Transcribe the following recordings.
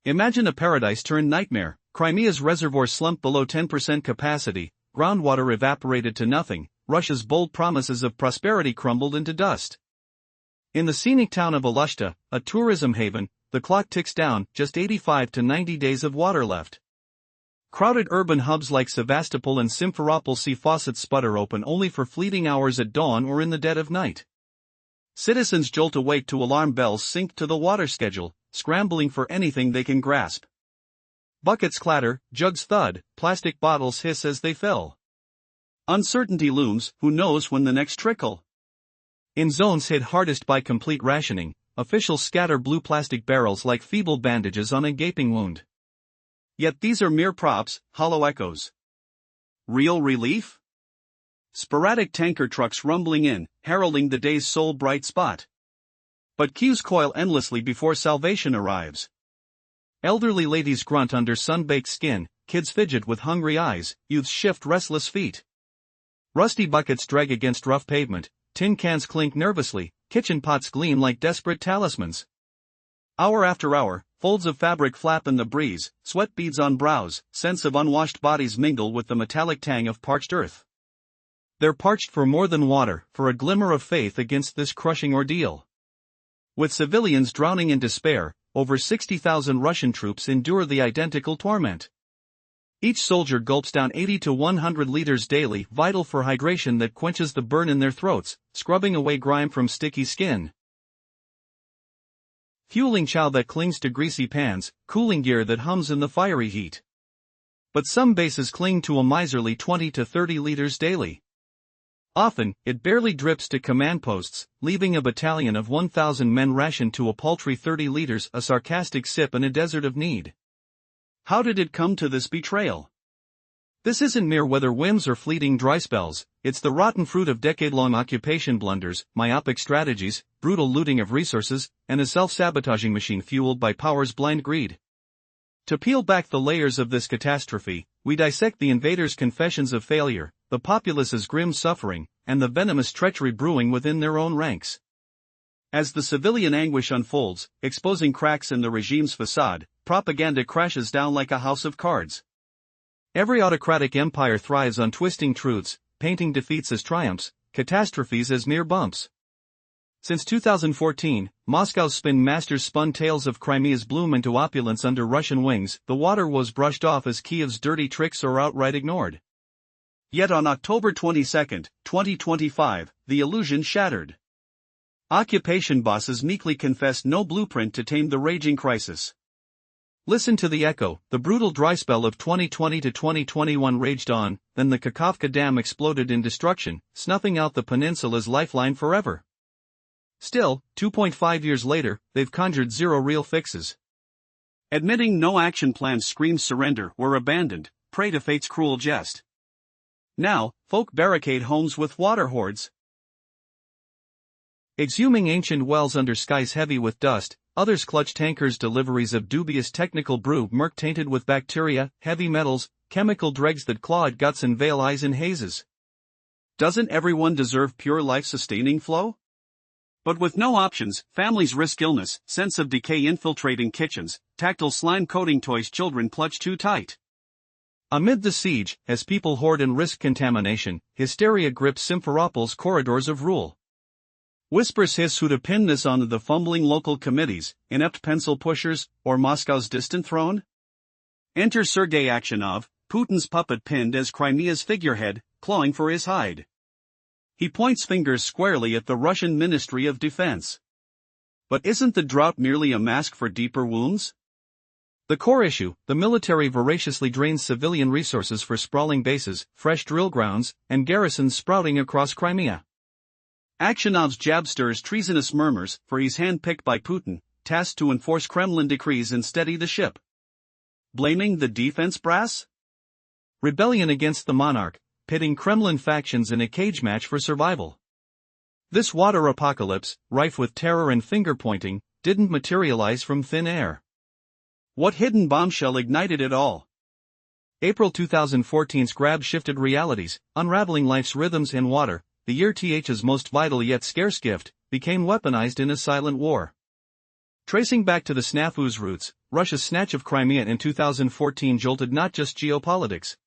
Imagine a paradise turned nightmare. Crimea's reservoirs slumped below 10% capacity, groundwater evaporated to nothing, Russia's bold promises of prosperity crumbled into dust. In the scenic town of Alushta, a tourism haven, the clock ticks down, just 85 to 90 days of water left. Crowded urban hubs like Sevastopol and Simferopol see faucets sputter open only for fleeting hours at dawn or in the dead of night. Citizens jolt awake to alarm bells synced to the water schedule, scrambling for anything they can grasp. Buckets clatter, jugs thud, plastic bottles hiss as they fill. Uncertainty looms, who knows when the next trickle? In zones hit hardest by complete rationing, officials scatter blue plastic barrels like feeble bandages on a gaping wound. Yet these are mere props, hollow echoes. Real relief? Sporadic tanker trucks rumbling in, heralding the day's sole bright spot. But queues coil endlessly before salvation arrives. Elderly ladies grunt under sun-baked skin, kids fidget with hungry eyes, youths shift restless feet. Rusty buckets drag against rough pavement, tin cans clink nervously, kitchen pots gleam like desperate talismans. Hour after hour, folds of fabric flap in the breeze, sweat beads on brows, scents of unwashed bodies mingle with the metallic tang of parched earth. They're parched for more than water, for a glimmer of faith against this crushing ordeal. With civilians drowning in despair, over 60,000 Russian troops endure the identical torment. Each soldier gulps down 80 to 100 liters daily, vital for hydration that quenches the burn in their throats, scrubbing away grime from sticky skin. Fueling chow that clings to greasy pans, cooling gear that hums in the fiery heat. But some bases cling to a miserly 20 to 30 liters daily. Often, it barely drips to command posts, leaving a battalion of 1,000 men rationed to a paltry 30 liters, a sarcastic sip in a desert of need. How did it come to this betrayal? This isn't mere weather whims or fleeting dry spells, it's the rotten fruit of decade-long occupation blunders, myopic strategies, brutal looting of resources, and a self-sabotaging machine fueled by power's blind greed. To peel back the layers of this catastrophe, we dissect the invaders' confessions of failure, the populace's grim suffering, and the venomous treachery brewing within their own ranks. As the civilian anguish unfolds, exposing cracks in the regime's facade, propaganda crashes down like a house of cards. Every autocratic empire thrives on twisting truths, painting defeats as triumphs, catastrophes as mere bumps. Since 2014, Moscow's spin masters spun tales of Crimea's bloom into opulence under Russian wings. The water was brushed off as Kiev's dirty tricks or outright ignored. Yet on October 22, 2025, the illusion shattered. Occupation bosses meekly confessed no blueprint to tame the raging crisis. Listen to the echo. The brutal dry spell of 2020 to 2021 raged on, then the Kakhovka Dam exploded in destruction, snuffing out the peninsula's lifeline forever. Still, 2.5 years later, they've conjured zero real fixes. Admitting no action plans screams surrender or abandoned, prey to fate's cruel jest. Now, folk barricade homes with water hordes. Exhuming ancient wells under skies heavy with dust, others clutch tankers' deliveries of dubious technical brew murk tainted with bacteria, heavy metals, chemical dregs that claw at guts and veil eyes in hazes. Doesn't everyone deserve pure life-sustaining flow? But with no options, families risk illness, sense of decay infiltrating kitchens, tactile slime-coating toys children clutch too tight. Amid the siege, as people hoard and risk contamination, hysteria grips Simferopol's corridors of rule. Whispers hiss who to pin this on the fumbling local committees, inept pencil pushers, or Moscow's distant throne? Enter Sergei Aksionov, Putin's puppet pinned as Crimea's figurehead, clawing for his hide. He points fingers squarely at the Russian Ministry of Defense. But isn't the drought merely a mask for deeper wounds? The core issue, the military voraciously drains civilian resources for sprawling bases, fresh drill grounds, and garrisons sprouting across Crimea. Aksionov's jab stirs treasonous murmurs, for he's handpicked by Putin, tasked to enforce Kremlin decrees and steady the ship. Blaming the defense brass? Rebellion against the monarch, pitting Kremlin factions in a cage match for survival. This water apocalypse, rife with terror and finger-pointing, didn't materialize from thin air. What hidden bombshell ignited it all? April 2014's grab shifted realities, unraveling life's rhythms and water. The year Th's most vital yet scarce gift, became weaponized in a silent war. Tracing back to the snafu's roots, Russia's snatch of Crimea in 2014 jolted not just geopolitics,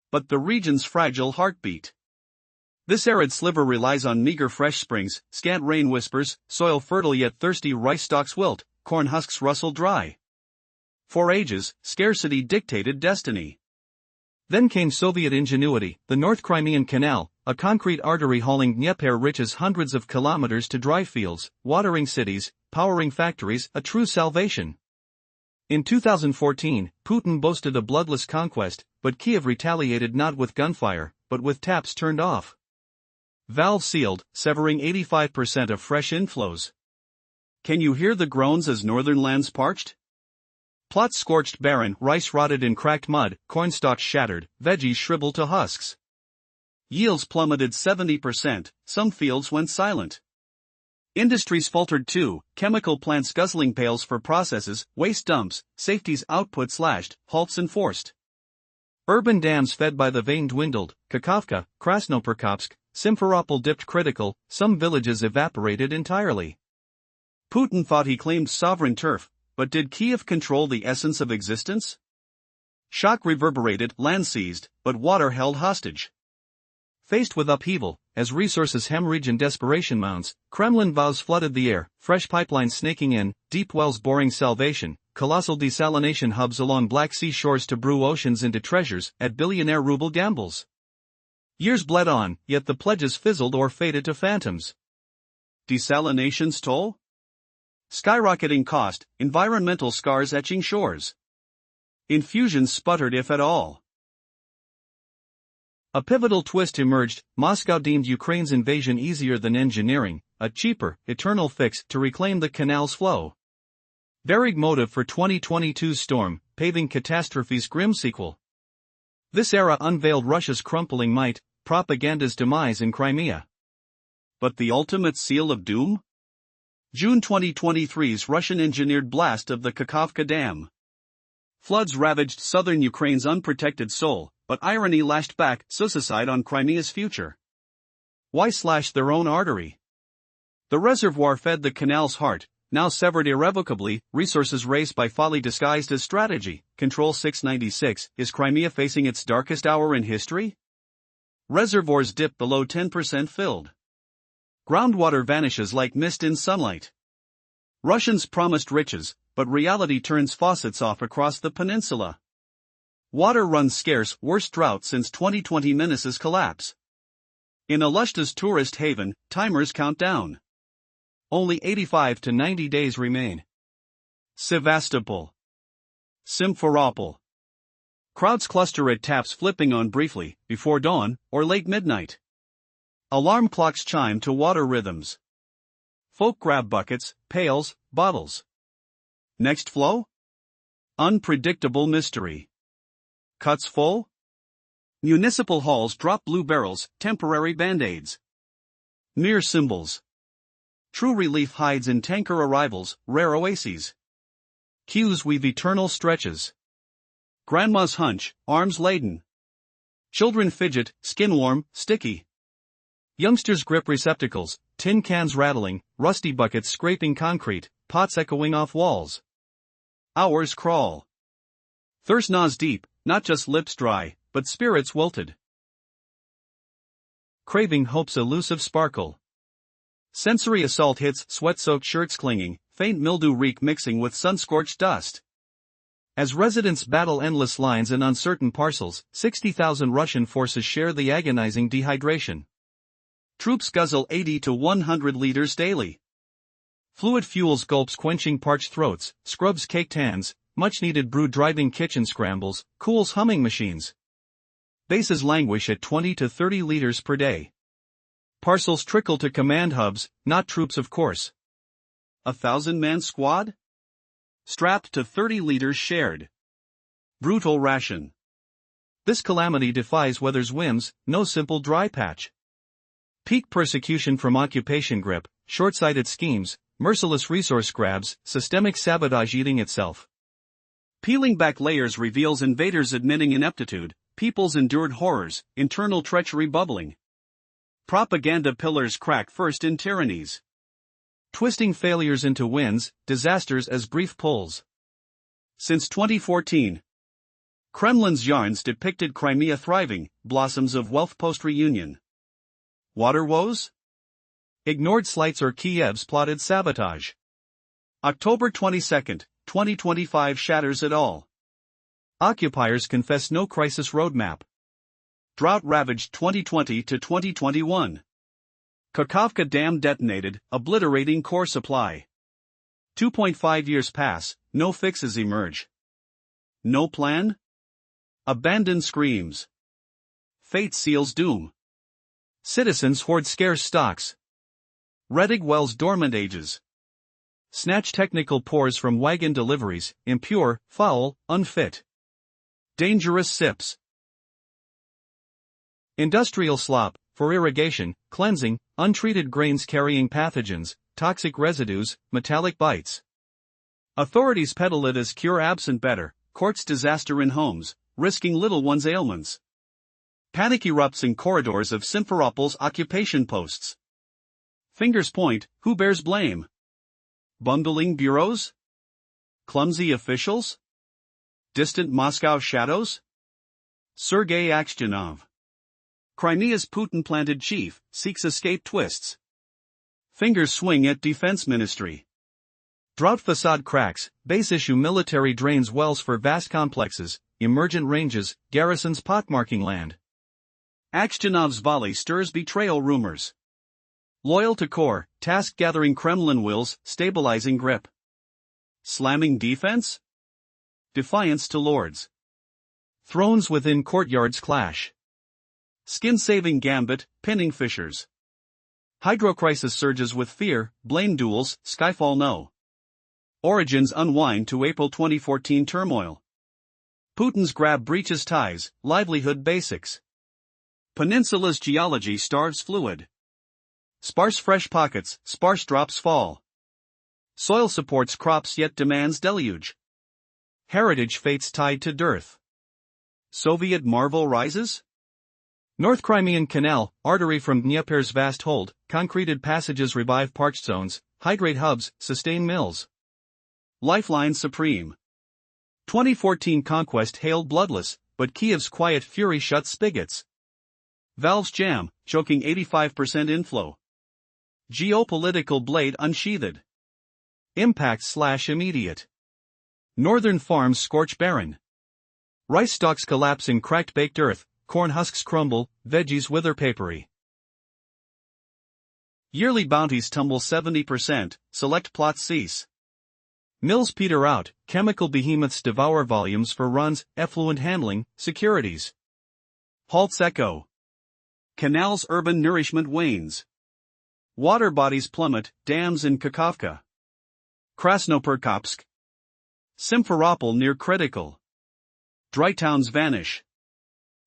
but the region's fragile heartbeat. This arid sliver relies on meager fresh springs, scant rain whispers, soil fertile yet thirsty, rice stalks wilt, corn husks rustle dry. For ages, scarcity dictated destiny. Then came Soviet ingenuity, the North Crimean Canal, a concrete artery hauling Dnieper riches hundreds of kilometers to dry fields, watering cities, powering factories, a true salvation. In 2014, Putin boasted a bloodless conquest, but Kiev retaliated not with gunfire, but with taps turned off. Valves sealed, severing 85% of fresh inflows. Can you hear the groans as northern lands parched? Plots scorched barren, rice rotted in cracked mud, cornstalks shattered, veggies shriveled to husks. Yields plummeted 70%, some fields went silent. Industries faltered too, chemical plants guzzling pails for processes, waste dumps, safety's output slashed, halts enforced. Urban dams fed by the vein dwindled, Kakhovka, Krasnoperkopsk, Simferopol dipped critical, some villages evaporated entirely. Putin thought he claimed sovereign turf, but did Kiev control the essence of existence? Shock reverberated, land seized, but water held hostage. Faced with upheaval, as resources hemorrhage and desperation mounts, Kremlin vows flooded the air, fresh pipelines snaking in, deep wells boring salvation, colossal desalination hubs along Black Sea shores to brew oceans into treasures, at billionaire ruble gambles. Years bled on, yet the pledges fizzled or faded to phantoms. Desalination's toll? Skyrocketing cost, environmental scars etching shores. Infusions sputtered if at all. A pivotal twist emerged. Moscow deemed Ukraine's invasion easier than engineering, a cheaper, eternal fix to reclaim the canal's flow. Varied motive for 2022's storm, paving catastrophe's grim sequel. This era unveiled Russia's crumpling might, propaganda's demise in Crimea. But the ultimate seal of doom? June 2023's Russian-engineered blast of the Kakhovka Dam. Floods ravaged southern Ukraine's unprotected soul, but irony lashed back, suicide on Crimea's future. Why slash their own artery? The reservoir fed the canal's heart, now severed irrevocably, resources raced by folly disguised as strategy. Control 696, is Crimea facing its darkest hour in history? Reservoirs dip below 10% filled. Groundwater vanishes like mist in sunlight. Russians promised riches, but reality turns faucets off across the peninsula. Water runs scarce, worst drought since 2020 menaces collapse. In Alushta's tourist haven, timers count down. Only 85 to 90 days remain. Sevastopol. Simferopol. Crowds cluster at taps flipping on briefly, before dawn, or late midnight. Alarm clocks chime to water rhythms. Folk grab buckets, pails, bottles. Next flow? Unpredictable mystery. Cuts full? Municipal halls drop blue barrels, temporary band-aids. Mere symbols. True relief hides in tanker arrivals, rare oases. Queues weave eternal stretches. Grandma's hunch, arms laden. Children fidget, skin warm, sticky. Youngsters grip receptacles, tin cans rattling, rusty buckets scraping concrete, pots echoing off walls. Hours crawl. Thirst gnaws deep, not just lips dry, but spirits wilted. Craving hope's elusive sparkle. Sensory assault hits, sweat-soaked shirts clinging, faint mildew reek mixing with sun-scorched dust. As residents battle endless lines and uncertain parcels, 60,000 Russian forces share the agonizing dehydration. Troops guzzle 80 to 100 liters daily. Fluid fuels gulps quenching parched throats, scrubs caked hands, much-needed brew driving kitchen scrambles, cools humming machines. Bases languish at 20 to 30 liters per day. Parcels trickle to command hubs, not troops of course. 1,000-man squad? Strapped to 30 liters shared. Brutal ration. This calamity defies weather's whims, no simple dry patch. Peak persecution from occupation grip, short-sighted schemes, merciless resource grabs, systemic sabotage eating itself. Peeling back layers reveals invaders admitting ineptitude, people's endured horrors, internal treachery bubbling. Propaganda pillars crack first in tyrannies. twisting failures into wins, disasters as brief pulls. Since 2014, Kremlin's yarns depicted Crimea thriving, blossoms of wealth post-reunion. Water woes? Ignored slights or Kiev's plotted sabotage. October 22, 2025 shatters it all. Occupiers confess no crisis roadmap. Drought-ravaged 2020 to 2021. Kakhovka Dam detonated, obliterating core supply. 2.5 years pass, no fixes emerge. No plan? Abandon screams. Fate seals doom. Citizens hoard scarce stocks. Redig wells dormant ages. Snatch technical pores from wagon deliveries, impure, foul, unfit. Dangerous sips. Industrial slop, for irrigation, cleansing, untreated grains carrying pathogens, toxic residues, metallic bites. Authorities peddle it as cure absent better, courts disaster in homes, risking little one's ailments. Panic erupts in corridors of Simferopol's occupation posts. Fingers point, who bears blame? Bungling bureaus? Clumsy officials? Distant Moscow shadows? Sergei Aksyonov, Crimea's Putin-planted chief, seeks escape twists. Fingers swing at defense ministry. Drought facade cracks, base issue military drains wells for vast complexes, emergent ranges, garrisons pockmarking land. Aksyonov's volley stirs betrayal rumors. Loyal to core, task-gathering Kremlin wills, stabilizing grip. Slamming defense? Defiance to lords. Thrones within courtyards clash. Skin-saving gambit, pinning fissures. Hydrocrisis surges with fear, blame duels, Skyfall no. Origins unwind to April 2014 turmoil. Putin's grab breaches ties, livelihood basics. Peninsula's geology starves fluid. Sparse fresh pockets, sparse drops fall. Soil supports crops yet demands deluge. Heritage fates tied to dearth. Soviet marvel rises? North Crimean Canal, artery from Dnieper's vast hold, concreted passages revive parched zones, hydrate hubs, sustain mills. Lifeline supreme. 2014 conquest hailed bloodless, but Kiev's quiet fury shuts spigots. Valves jam, choking 85% inflow. Geopolitical blade unsheathed. Impact / immediate. Northern farms scorch barren. Rice stalks collapse in cracked baked earth, corn husks crumble, veggies wither papery. Yearly bounties tumble 70%, select plots cease. Mills peter out, chemical behemoths devour volumes for runs, effluent handling, securities. Halts echo. Canals' urban nourishment wanes. Water bodies plummet, dams in Kakhovka. Krasnoperkopsk. Simferopol near critical. Dry towns vanish.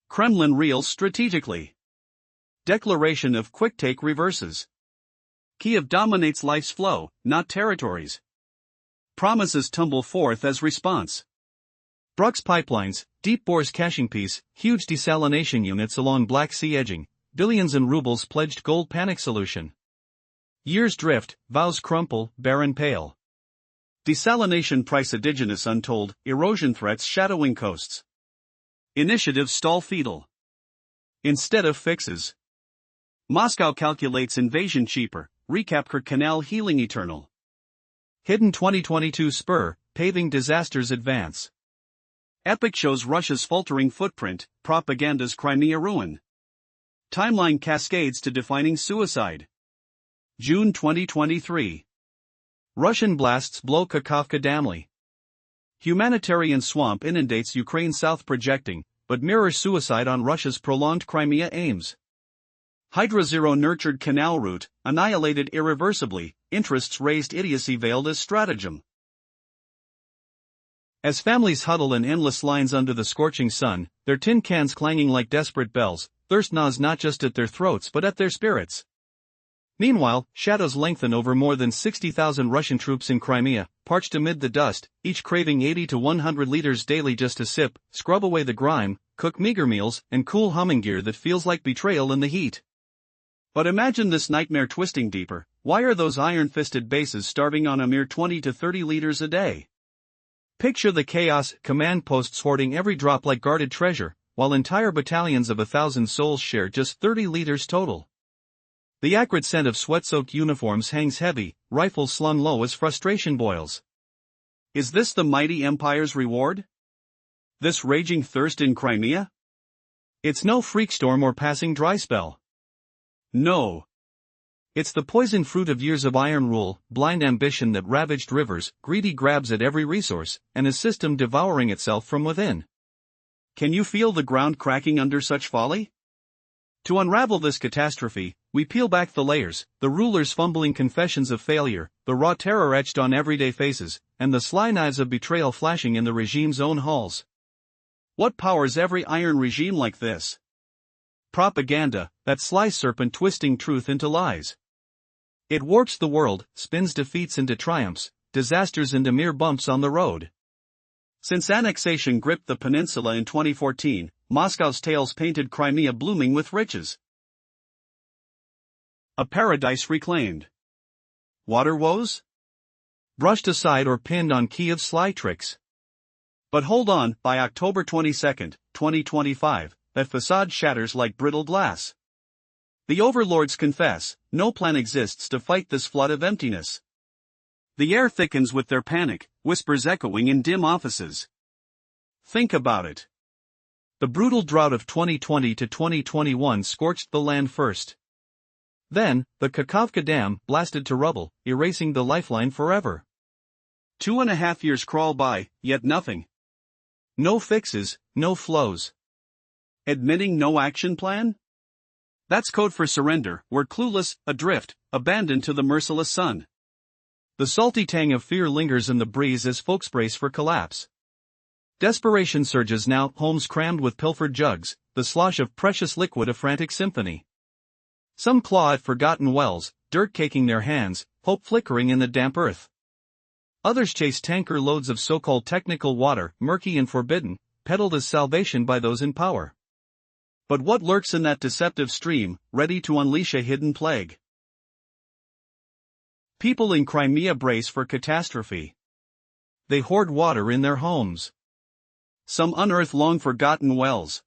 Kremlin reels strategically. Declaration of quick-take reverses. Kiev dominates life's flow, not territories. Promises tumble forth as response. Brux pipelines, deep bores caching piece, huge desalination units along Black Sea edging, billions in rubles pledged gold panic solution. Years drift, vows crumple, barren pale. Desalination price indigenous untold, erosion threats shadowing coasts. Initiatives stall fetal. Instead of fixes. Moscow calculates invasion cheaper, recapture canal healing eternal. Hidden 2022 spur, paving disasters advance. Epic shows Russia's faltering footprint, propaganda's Crimea ruin. Timeline cascades to defining suicide. June 2023. Russian blasts blow Kakhovka Damly. Humanitarian swamp inundates Ukraine south projecting, but mirrors suicide on Russia's prolonged Crimea aims. Hydra Zero nurtured canal route, annihilated irreversibly, interests raised idiocy veiled as stratagem. As families huddle in endless lines under the scorching sun, their tin cans clanging like desperate bells, thirst gnaws not just at their throats but at their spirits. Meanwhile, shadows lengthen over more than 60,000 Russian troops in Crimea, parched amid the dust, each craving 80 to 100 liters daily just to sip, scrub away the grime, cook meager meals, and cool humming gear that feels like betrayal in the heat. But imagine this nightmare twisting deeper. Why are those iron-fisted bases starving on a mere 20 to 30 liters a day? Picture the chaos, command posts hoarding every drop like guarded treasure, while entire battalions of 1,000 souls share just 30 liters total. The acrid scent of sweat-soaked uniforms hangs heavy, rifles slung low as frustration boils. Is this the mighty empire's reward? This raging thirst in Crimea? It's no freak storm or passing dry spell. No. It's the poison fruit of years of iron rule, blind ambition that ravaged rivers, greedy grabs at every resource, and a system devouring itself from within. Can you feel the ground cracking under such folly? To unravel this catastrophe, we peel back the layers, the rulers' fumbling confessions of failure, the raw terror etched on everyday faces, and the sly knives of betrayal flashing in the regime's own halls. What powers every iron regime like this? Propaganda, that sly serpent twisting truth into lies. It warps the world, spins defeats into triumphs, disasters into mere bumps on the road. Since annexation gripped the peninsula in 2014, Moscow's tales painted Crimea blooming with riches. A paradise reclaimed. Water woes? Brushed aside or pinned on Kiev's sly tricks. But hold on, by October 22, 2025, that facade shatters like brittle glass. The overlords confess, no plan exists to fight this flood of emptiness. The air thickens with their panic, whispers echoing in dim offices. Think about it. The brutal drought of 2020 to 2021 scorched the land first. Then, the Kakhovka Dam blasted to rubble, erasing the lifeline forever. 2.5 years crawl by, yet nothing. No fixes, no flows. Admitting no action plan? That's code for surrender. We're clueless, adrift, abandoned to the merciless sun. The salty tang of fear lingers in the breeze as folks brace for collapse. Desperation surges now, homes crammed with pilfered jugs, the slosh of precious liquid a frantic symphony. Some claw at forgotten wells, dirt caking their hands, hope flickering in the damp earth. Others chase tanker loads of so-called technical water, murky and forbidden, peddled as salvation by those in power. But what lurks in that deceptive stream, ready to unleash a hidden plague? People in Crimea brace for catastrophe. They hoard water in their homes. Some unearth long-forgotten wells.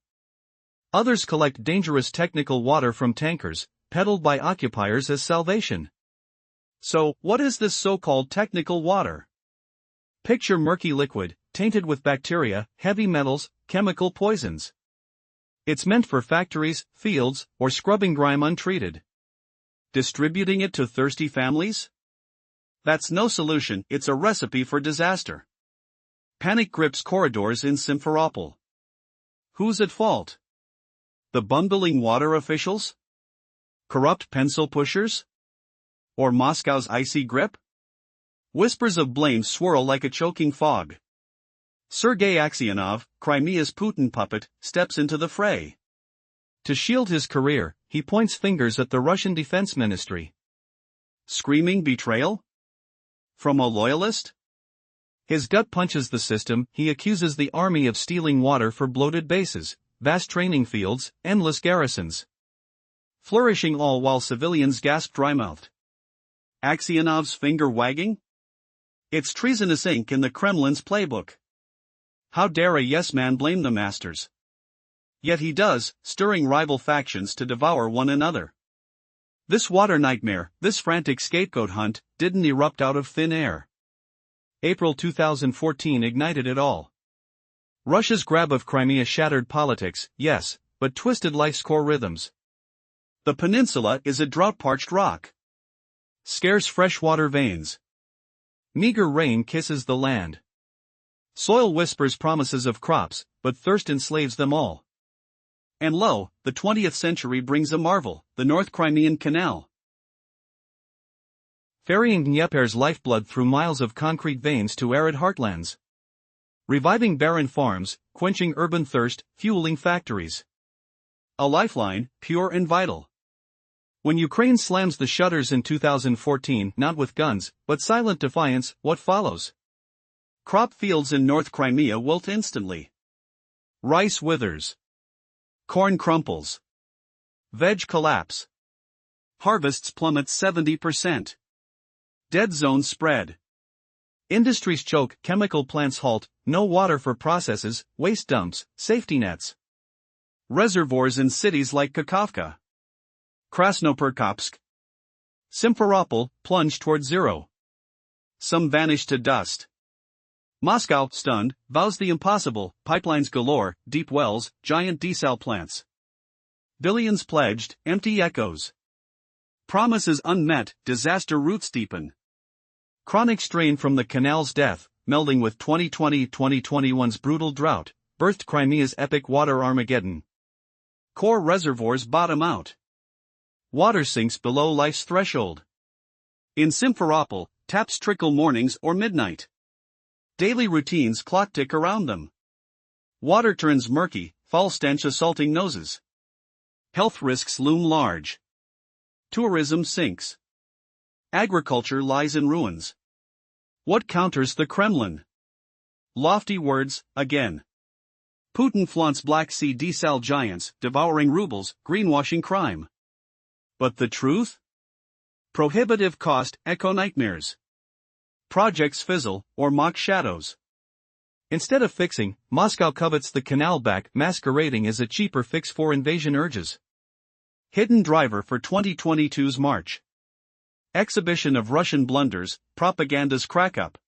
Others collect dangerous technical water from tankers, peddled by occupiers as salvation. So, what is this so-called technical water? Picture murky liquid, tainted with bacteria, heavy metals, chemical poisons. It's meant for factories, fields, or scrubbing grime untreated. Distributing it to thirsty families? That's no solution, it's a recipe for disaster. Panic grips corridors in Simferopol. Who's at fault? The bungling water officials? Corrupt pencil pushers? Or Moscow's icy grip? Whispers of blame swirl like a choking fog. Sergei Aksionov, Crimea's Putin puppet, steps into the fray. To shield his career, he points fingers at the Russian Defense Ministry. Screaming betrayal? From a loyalist? His gut punches the system. He accuses the army of stealing water for bloated bases, vast training fields, endless garrisons. Flourishing all while civilians gasp dry-mouthed. Aksionov's finger wagging? It's treasonous ink in the Kremlin's playbook. How dare a yes-man blame the masters? Yet he does, stirring rival factions to devour one another. This water nightmare, this frantic scapegoat hunt, didn't erupt out of thin air. April 2014 ignited it all. Russia's grab of Crimea shattered politics, yes, but twisted life's core rhythms. The peninsula is a drought-parched rock. Scarce freshwater veins. Meager rain kisses the land. Soil whispers promises of crops, but thirst enslaves them all. And lo, the 20th century brings a marvel, the North Crimean Canal. Ferrying Dnieper's lifeblood through miles of concrete veins to arid heartlands. Reviving barren farms, quenching urban thirst, fueling factories. A lifeline, pure and vital. When Ukraine slams the shutters in 2014, not with guns, but silent defiance, what follows? Crop fields in North Crimea wilt instantly. Rice withers. Corn crumples. Veg collapse. harvests plummet 70%. Dead zones spread. Industries choke, chemical plants halt, no water for processes, waste dumps, safety nets. Reservoirs in cities like Kakhovka, Krasnoperkopsk, Simferopol plunge toward zero. Some vanish to dust. Moscow, stunned, vows the impossible, pipelines galore, deep wells, giant desal plants. Billions pledged, empty echoes. Promises unmet, disaster roots deepen. Chronic strain from the canal's death, melding with 2020-2021's brutal drought, birthed Crimea's epic water Armageddon. Core reservoirs bottom out. Water sinks below life's threshold. In Simferopol, taps trickle mornings or midnight. Daily routines clock tick around them. Water turns murky, foul stench assaulting noses. Health risks loom large. Tourism sinks. Agriculture lies in ruins. What counters the Kremlin? Lofty words, again. Putin flaunts Black Sea desal giants, devouring rubles, greenwashing crime. But the truth? Prohibitive cost, echo nightmares. Projects fizzle, or mock shadows. Instead of fixing, Moscow covets the canal back, masquerading as a cheaper fix for invasion urges. Hidden driver for 2022's March. Exhibition of Russian blunders, propaganda's crack-up.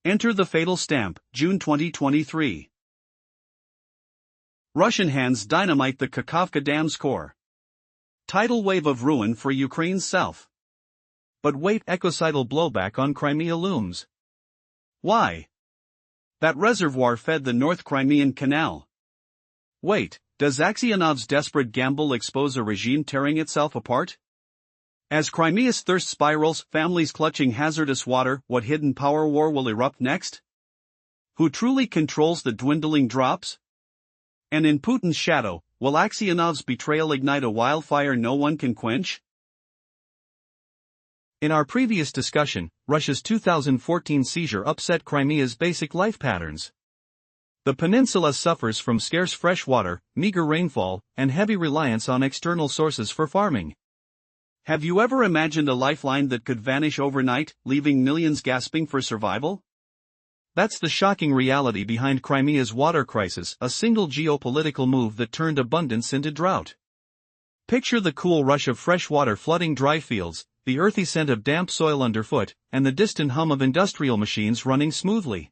Enter the fatal stamp, June 2023. Russian hands dynamite the Kakhovka Dam's core. Tidal wave of ruin for Ukraine's south. But wait, ecocidal blowback on Crimea looms. Why? That reservoir fed the North Crimean Canal. Wait, does Aksionov's desperate gamble expose a regime tearing itself apart? As Crimea's thirst spirals, families clutching hazardous water, what hidden power war will erupt next? Who truly controls the dwindling drops? And in Putin's shadow, will Aksionov's betrayal ignite a wildfire no one can quench? In our previous discussion, Russia's 2014 seizure upset Crimea's basic life patterns. The peninsula suffers from scarce fresh water, meager rainfall, and heavy reliance on external sources for farming. Have you ever imagined a lifeline that could vanish overnight, leaving millions gasping for survival? That's the shocking reality behind Crimea's water crisis, a single geopolitical move that turned abundance into drought. Picture the cool rush of fresh water flooding dry fields, the earthy scent of damp soil underfoot, and the distant hum of industrial machines running smoothly.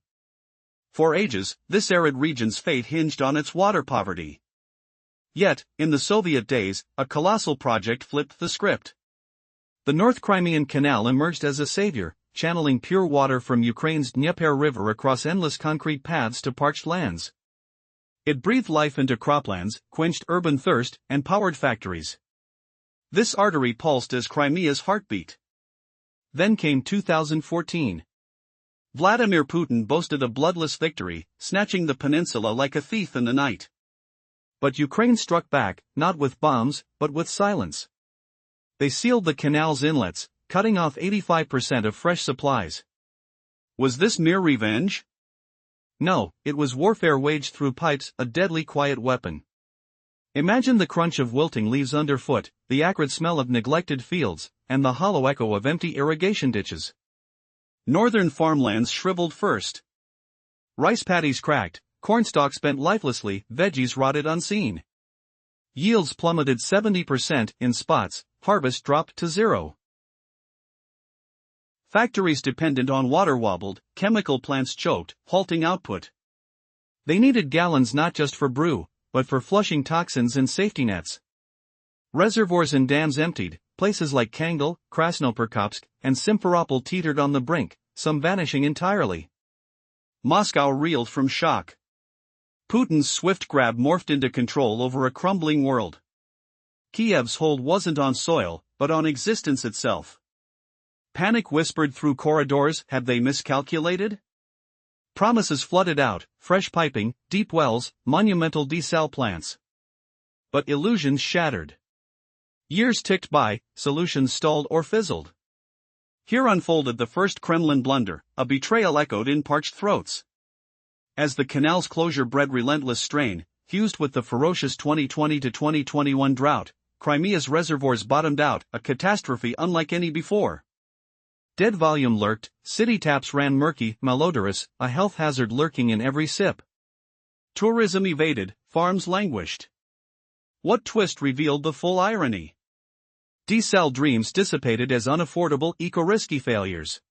For ages, this arid region's fate hinged on its water poverty. Yet, in the Soviet days, a colossal project flipped the script. The North Crimean Canal emerged as a savior, channeling pure water from Ukraine's Dnieper River across endless concrete paths to parched lands. It breathed life into croplands, quenched urban thirst, and powered factories. This artery pulsed as Crimea's heartbeat. Then came 2014. Vladimir Putin boasted a bloodless victory, snatching the peninsula like a thief in the night. But Ukraine struck back, not with bombs, but with silence. They sealed the canal's inlets, cutting off 85% of fresh supplies. Was this mere revenge? No, it was warfare waged through pipes, a deadly quiet weapon. Imagine the crunch of wilting leaves underfoot, the acrid smell of neglected fields, and the hollow echo of empty irrigation ditches. Northern farmlands shriveled first. Rice paddies cracked, cornstalks bent lifelessly, veggies rotted unseen. Yields plummeted 70% in spots, harvest dropped to zero. Factories dependent on water wobbled, chemical plants choked, halting output. They needed gallons not just for brew, but for flushing toxins and safety nets. Reservoirs and dams emptied, places like Kangel, Krasnoperkopsk, and Simferopol teetered on the brink, some vanishing entirely. Moscow reeled from shock. Putin's swift grab morphed into control over a crumbling world. Kiev's hold wasn't on soil, but on existence itself. Panic whispered through corridors, had they miscalculated? Promises flooded out, fresh piping, deep wells, monumental desal plants. But illusions shattered. Years ticked by, solutions stalled or fizzled. Here unfolded the first Kremlin blunder, a betrayal echoed in parched throats. As the canal's closure bred relentless strain, fused with the ferocious 2020 to 2021 drought, Crimea's reservoirs bottomed out, a catastrophe unlike any before. Dead volume lurked, city taps ran murky, malodorous, a health hazard lurking in every sip. Tourism evaded, farms languished. What twist revealed the full irony? Desal dreams dissipated as unaffordable, eco-risky failures.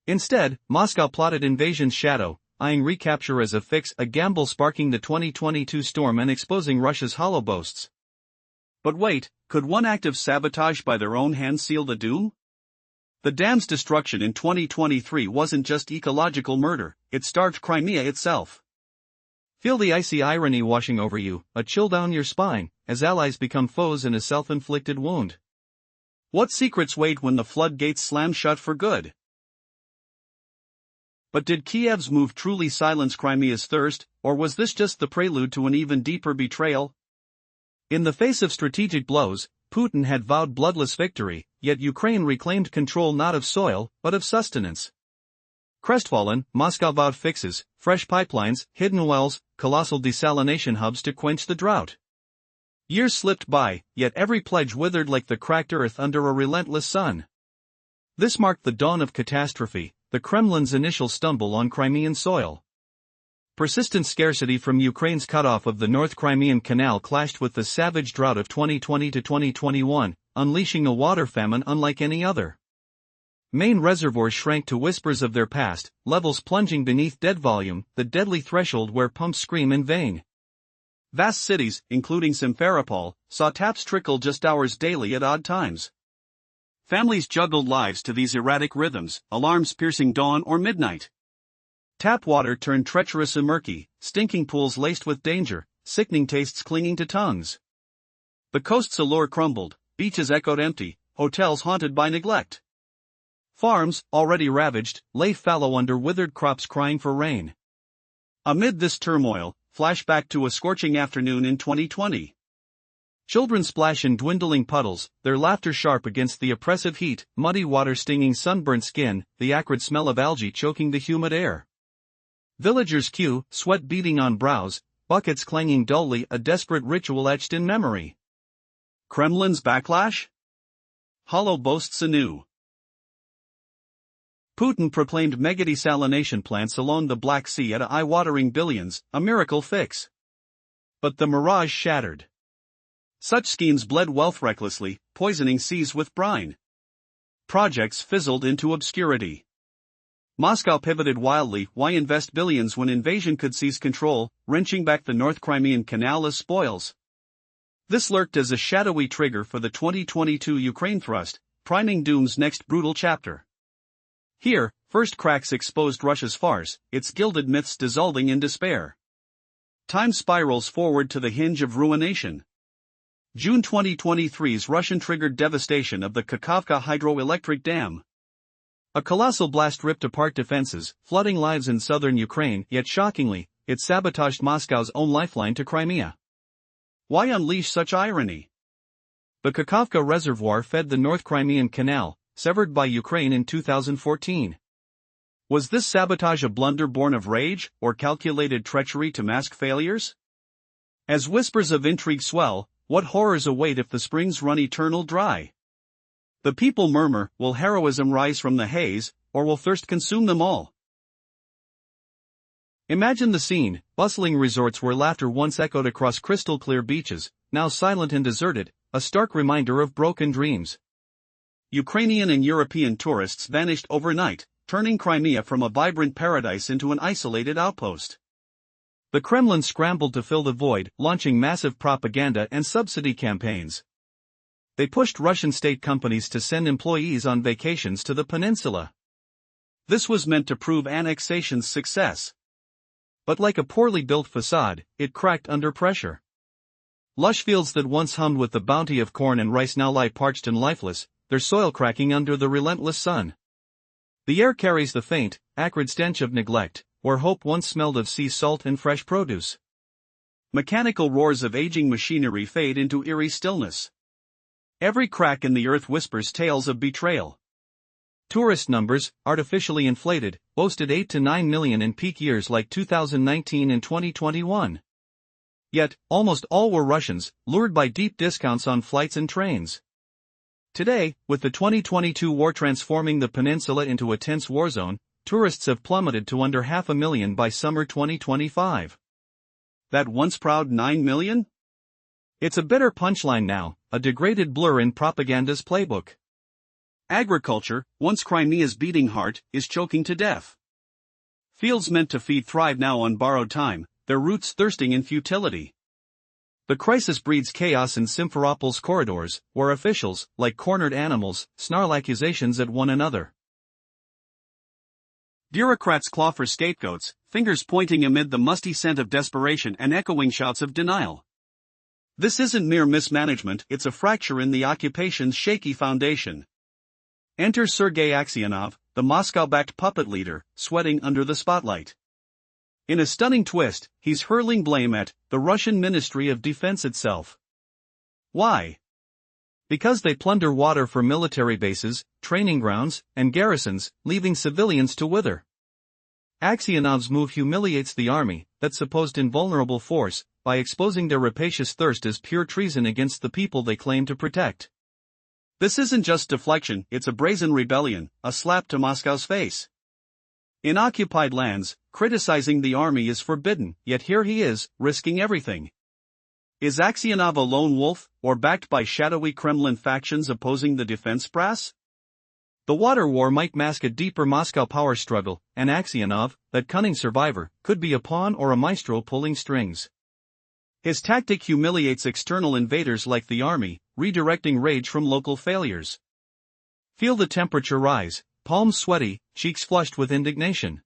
Instead, Moscow plotted invasion's shadow, eyeing recapture as a fix, a gamble sparking the 2022 storm and exposing Russia's hollow boasts. But wait, could one act of sabotage by their own hands seal the doom? The dam's destruction in 2023 wasn't just ecological murder, it starved Crimea itself. Feel the icy irony washing over you, a chill down your spine, as allies become foes in a self-inflicted wound. What secrets wait when the floodgates slam shut for good? But did Kiev's move truly silence Crimea's thirst, or was this just the prelude to an even deeper betrayal? In the face of strategic blows, Putin had vowed bloodless victory, yet Ukraine reclaimed control not of soil, but of sustenance. Crestfallen, Moscow vowed fixes, fresh pipelines, hidden wells, colossal desalination hubs to quench the drought. Years slipped by, yet every pledge withered like the cracked earth under a relentless sun. This marked the dawn of catastrophe, the Kremlin's initial stumble on Crimean soil. Persistent scarcity from Ukraine's cutoff of the North Crimean Canal clashed with the savage drought of 2020 to 2021, unleashing a water famine unlike any other. Main reservoirs shrank to whispers of their past, levels plunging beneath dead volume, the deadly threshold where pumps scream in vain. Vast cities, including Simferopol, saw taps trickle just hours daily at odd times. Families juggled lives to these erratic rhythms, alarms piercing dawn or midnight. Tap water turned treacherous and murky, stinking pools laced with danger, sickening tastes clinging to tongues. The coast's allure crumbled, beaches echoed empty, hotels haunted by neglect. Farms, already ravaged, lay fallow under withered crops crying for rain. Amid this turmoil, flashback to a scorching afternoon in 2020. Children splash in dwindling puddles, their laughter sharp against the oppressive heat, muddy water stinging sunburnt skin, the acrid smell of algae choking the humid air. Villagers queue, sweat beading on brows, buckets clanging dully, a desperate ritual etched in memory. Kremlin's backlash? Hollow boasts anew. Putin proclaimed mega desalination plants along the Black Sea at eye-watering billions, a miracle fix. But the mirage shattered. Such schemes bled wealth recklessly, poisoning seas with brine. Projects fizzled into obscurity. Moscow pivoted wildly. Why invest billions when invasion could seize control, wrenching back the North Crimean Canal as spoils? This lurked as a shadowy trigger for the 2022 Ukraine thrust, priming doom's next brutal chapter. Here, first cracks exposed Russia's farce, its gilded myths dissolving in despair. Time spirals forward to the hinge of ruination. June 2023's Russian-triggered devastation of the Kakhovka hydroelectric dam. A colossal blast ripped apart defenses, flooding lives in southern Ukraine, yet shockingly, it sabotaged Moscow's own lifeline to Crimea. Why unleash such irony? The Kakhovka reservoir fed the North Crimean Canal, severed by Ukraine in 2014. Was this sabotage a blunder born of rage, or calculated treachery to mask failures? As whispers of intrigue swell, what horrors await if the springs run eternal dry? The people murmur, will heroism rise from the haze, or will thirst consume them all? Imagine the scene, bustling resorts where laughter once echoed across crystal-clear beaches, now silent and deserted, a stark reminder of broken dreams. Ukrainian and European tourists vanished overnight, turning Crimea from a vibrant paradise into an isolated outpost. The Kremlin scrambled to fill the void, launching massive propaganda and subsidy campaigns. They pushed Russian state companies to send employees on vacations to the peninsula. This was meant to prove annexation's success. But like a poorly built facade, it cracked under pressure. Lush fields that once hummed with the bounty of corn and rice now lie parched and lifeless, their soil cracking under the relentless sun. The air carries the faint, acrid stench of neglect, where hope once smelled of sea salt and fresh produce. Mechanical roars of aging machinery fade into eerie stillness. Every crack in the earth whispers tales of betrayal. Tourist numbers, artificially inflated, boasted 8 to 9 million in peak years like 2019 and 2021. Yet, almost all were Russians, lured by deep discounts on flights and trains. Today, with the 2022 war transforming the peninsula into a tense war zone, tourists have plummeted to under 500,000 by summer 2025. That once proud 9 million? It's a bitter punchline now, a degraded blur in propaganda's playbook. Agriculture, once Crimea's beating heart, is choking to death. Fields meant to feed thrive now on borrowed time, their roots thirsting in futility. The crisis breeds chaos in Simferopol's corridors, where officials, like cornered animals, snarl accusations at one another. Bureaucrats claw for scapegoats, fingers pointing amid the musty scent of desperation and echoing shouts of denial. This isn't mere mismanagement, it's a fracture in the occupation's shaky foundation. Enter Sergei Aksionov, the Moscow-backed puppet leader, sweating under the spotlight. In a stunning twist, he's hurling blame at the Russian Ministry of Defense itself. Why? Because they plunder water for military bases, training grounds, and garrisons, leaving civilians to wither. Aksionov's move humiliates the army, that supposed invulnerable force, by exposing their rapacious thirst as pure treason against the people they claim to protect. This isn't just deflection, it's a brazen rebellion, a slap to Moscow's face. In occupied lands, criticizing the army is forbidden, yet here he is, risking everything. Is Aksionov a lone wolf, or backed by shadowy Kremlin factions opposing the defense brass? The water war might mask a deeper Moscow power struggle, and Aksionov, that cunning survivor, could be a pawn or a maestro pulling strings. His tactic humiliates external invaders like the army, redirecting rage from local failures. Feel the temperature rise, palms sweaty, cheeks flushed with indignation.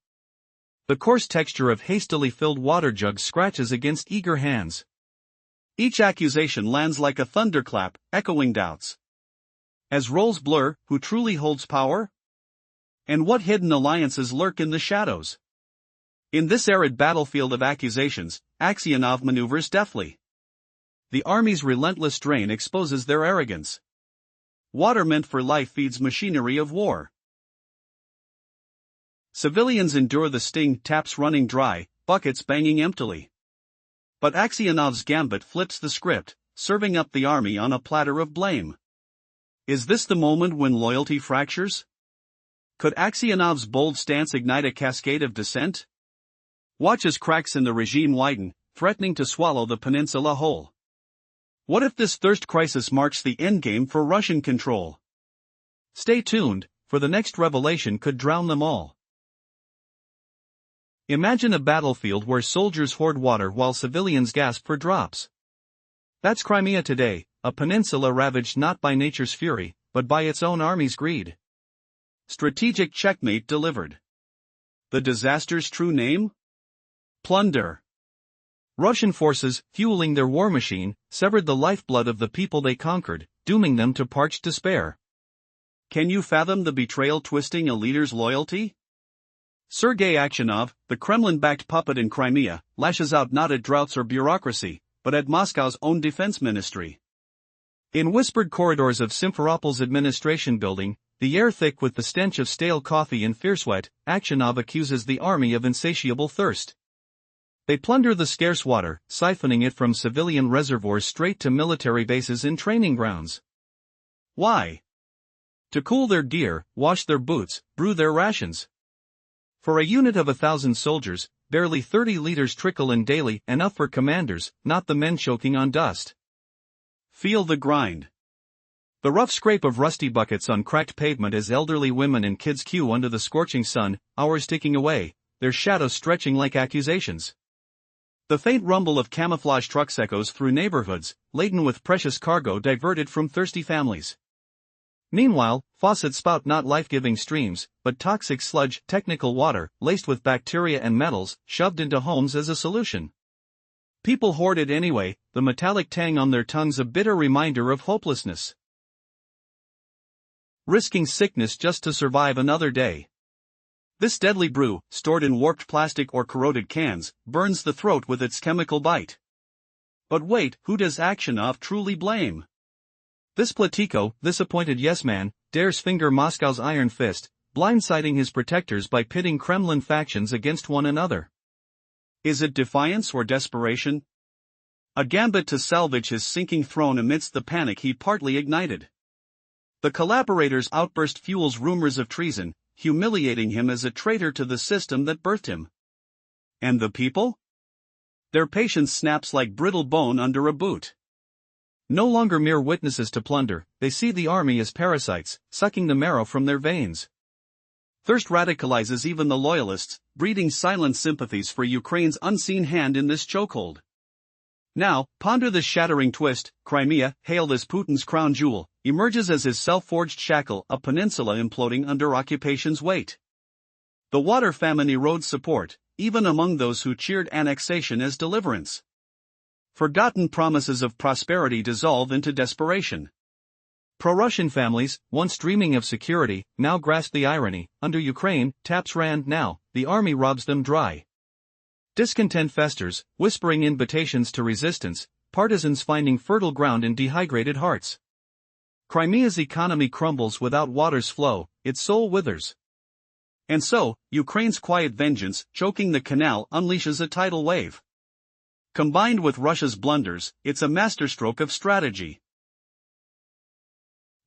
The coarse texture of hastily filled water jugs scratches against eager hands. Each accusation lands like a thunderclap, echoing doubts. As roles blur, who truly holds power? And what hidden alliances lurk in the shadows? In this arid battlefield of accusations, Aksionov maneuvers deftly. The army's relentless drain exposes their arrogance. Water meant for life feeds machinery of war. Civilians endure the sting, taps running dry, buckets banging emptily. But Aksionov's gambit flips the script, serving up the army on a platter of blame. Is this the moment when loyalty fractures? Could Aksionov's bold stance ignite a cascade of dissent? Watch as cracks in the regime widen, threatening to swallow the peninsula whole. What if this thirst crisis marks the endgame for Russian control? Stay tuned, for the next revelation could drown them all. Imagine a battlefield where soldiers hoard water while civilians gasp for drops. That's Crimea today, a peninsula ravaged not by nature's fury, but by its own army's greed. Strategic checkmate delivered. The disaster's true name? Plunder. Russian forces, fueling their war machine, severed the lifeblood of the people they conquered, dooming them to parched despair. Can you fathom the betrayal twisting a leader's loyalty? Sergei Aksionov, the Kremlin-backed puppet in Crimea, lashes out not at droughts or bureaucracy, but at Moscow's own defense ministry. In whispered corridors of Simferopol's administration building, the air thick with the stench of stale coffee and fierce sweat, Aksionov accuses the army of insatiable thirst. They plunder the scarce water, siphoning it from civilian reservoirs straight to military bases and training grounds. Why? To cool their gear, wash their boots, brew their rations. For a unit of 1,000 soldiers, barely 30 liters trickle in daily, enough for commanders, not the men choking on dust. Feel the grind. The rough scrape of rusty buckets on cracked pavement as elderly women and kids queue under the scorching sun, hours ticking away, their shadows stretching like accusations. The faint rumble of camouflage trucks echoes through neighborhoods, laden with precious cargo diverted from thirsty families. Meanwhile, faucets spout not life-giving streams, but toxic sludge, technical water, laced with bacteria and metals, shoved into homes as a solution. People hoard it anyway, the metallic tang on their tongues a bitter reminder of hopelessness. Risking sickness just to survive another day. This deadly brew, stored in warped plastic or corroded cans, burns the throat with its chemical bite. But wait, who does Aksionov truly blame? This Politico, this appointed yes-man, dares finger Moscow's iron fist, blindsiding his protectors by pitting Kremlin factions against one another. Is it defiance or desperation? A gambit to salvage his sinking throne amidst the panic he partly ignited. The collaborators' outburst fuels rumors of treason, humiliating him as a traitor to the system that birthed him. And the people? Their patience snaps like brittle bone under a boot. No longer mere witnesses to plunder, they see the army as parasites, sucking the marrow from their veins. Thirst radicalizes even the loyalists, breeding silent sympathies for Ukraine's unseen hand in this chokehold. Now, ponder the shattering twist. Crimea, hailed as Putin's crown jewel, emerges as his self-forged shackle, a peninsula imploding under occupation's weight. The water famine erodes support, even among those who cheered annexation as deliverance. Forgotten promises of prosperity dissolve into desperation. Pro-Russian families, once dreaming of security, now grasp the irony. Under Ukraine, taps ran. Now, the army robs them dry. Discontent festers, whispering invitations to resistance, partisans finding fertile ground in dehydrated hearts. Crimea's economy crumbles without water's flow, its soul withers. And so, Ukraine's quiet vengeance, choking the canal, unleashes a tidal wave. Combined with Russia's blunders, it's a masterstroke of strategy.